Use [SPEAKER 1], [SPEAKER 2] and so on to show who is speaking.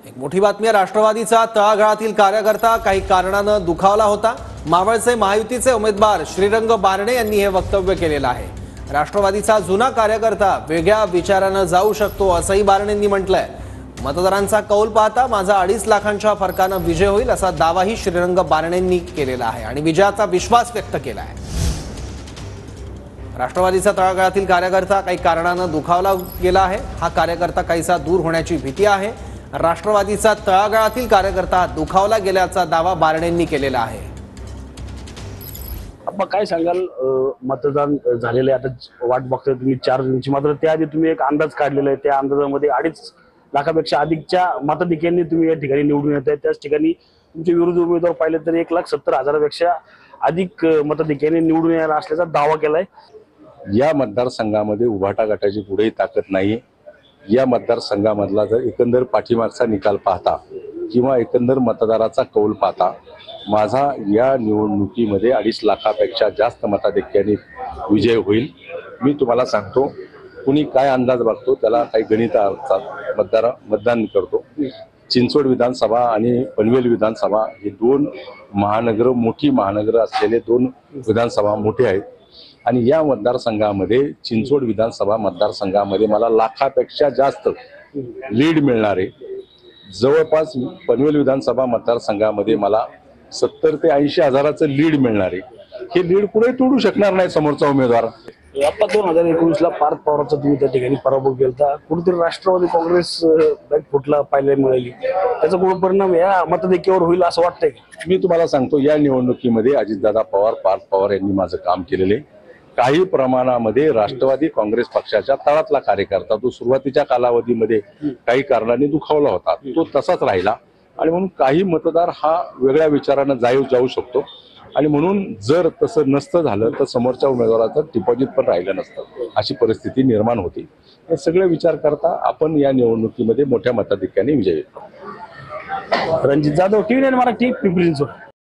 [SPEAKER 1] एक मोठी बातमी आहे। राष्ट्रवादीचा तळागाळातील कार्यकर्ता काही कारणानं दुखावला होता। मावळचे महायुतीचे उमेदवार श्रीरंग बारणे यांनी हे वक्तव्य केलेलं आहे। राष्ट्रवादीचा जुना कार्यकर्ता वेगळ्या विचारानं जाऊ शकतो असंही बारणेंनी म्हटलंय। मतदारांचा कौल पाहता माझा 2.5 लाखांच्या फरकानं विजय होईल असा दावाही श्रीरंग बारणेंनी केलेला आहे आणि विजयाचा विश्वास व्यक्त केला आहे। राष्ट्रवादीचा तळागाळातील कार्यकर्ता काही कारणानं दुखावला गेला आहे। हा कार्यकर्ता काहीसा दूर होण्याची भीती आहे। राष्ट्रवादीचा तळागाळातील कार्यकर्ता दुखावला गेल्याचा दावा बारणेंनी केलेला आहे।
[SPEAKER 2] आपण काय सांगाल, मतदान झालेले आता वाट बघताय तुम्ही 4 जूनची, मात्र त्याआधी तुम्ही एक अंदाज काढलेला आहे। त्या अंदाजामध्ये 2.5 लाखापेक्षा अधिकच्या मताधिक्यांनी तुम्ही या ठिकाणी निवडून येत आहे। त्याच ठिकाणी तुमचे विरोधी उमेदवार पाहिले तर 1,70,000पेक्षा अधिक मताधिक्यांनी निवडून येणार असल्याचा दावा केलाय।
[SPEAKER 3] या मतदारसंघामध्ये उभाटा गटाची पुढेही ताकद नाही। या मतदारसंघामधला जर एकंदर पाठीमागचा निकाल पाहता किंवा एकंदर मतदाराचा कौल पाहता माझा या निवडणुकीमध्ये 2.5 लाखापेक्षा जास्त मताधिक्याने विजय होईल। मी तुम्हाला सांगतो, कुणी काय अंदाज बघतो त्याला काही गणित असतात। मतदान करतो। चिंचवड विधानसभा आणि पनवेल विधानसभा हे 2 महानगर, मोठी महानगर असलेले 2 विधानसभा मोठे आहेत आणि या मतदारसंघामध्ये चिंचवड विधानसभा मतदारसंघामध्ये मला लाखापेक्षा जास्त लीड मिळणार आहे। जवळपास पनवेल विधानसभा मतदारसंघामध्ये मला 70 ते 80 हजाराचं लीड मिळणार आहे। हे लीड पुढे तोडू शकणार नाही समोरचा उमेदवार।
[SPEAKER 2] आता 2019ला पार्थ पवारांचा तुम्ही त्या ठिकाणी पराभव केला, कुठेतरी राष्ट्रवादी काँग्रेस फुटला पाहायला मिळाली, त्याचा कोण परिणाम या मतदारांवर होईल असं वाटतंय?
[SPEAKER 3] मी तुम्हाला सांगतो, या निवडणुकीमध्ये अजितदादा पवार, पार्थ पवार यांनी माझं काम केलेले। काही प्रमाणामध्ये राष्ट्रवादी काँग्रेस पक्षाच्या तळातला कार्यकर्ता तो सुरुवातीच्या कालावधीमध्ये काही कारणांनी दुखावला होता, तो तसाच राहिला आणि म्हणून काही मतदार हा वेगळ्या विचारानं जाऊ शकतो आणि म्हणून जर तसं नसतं झालं तर समोरच्या उमेदवाराचं डिपॉझिट पण राहिलं नसतं, अशी परिस्थिती निर्माण होती। हे सगळे विचार करता आपण या निवडणुकीमध्ये मोठ्या मताधिक्याने विजयी होतो।
[SPEAKER 2] रणजित जाधव, TV9 मराठी, पिंपरी चिंचवड।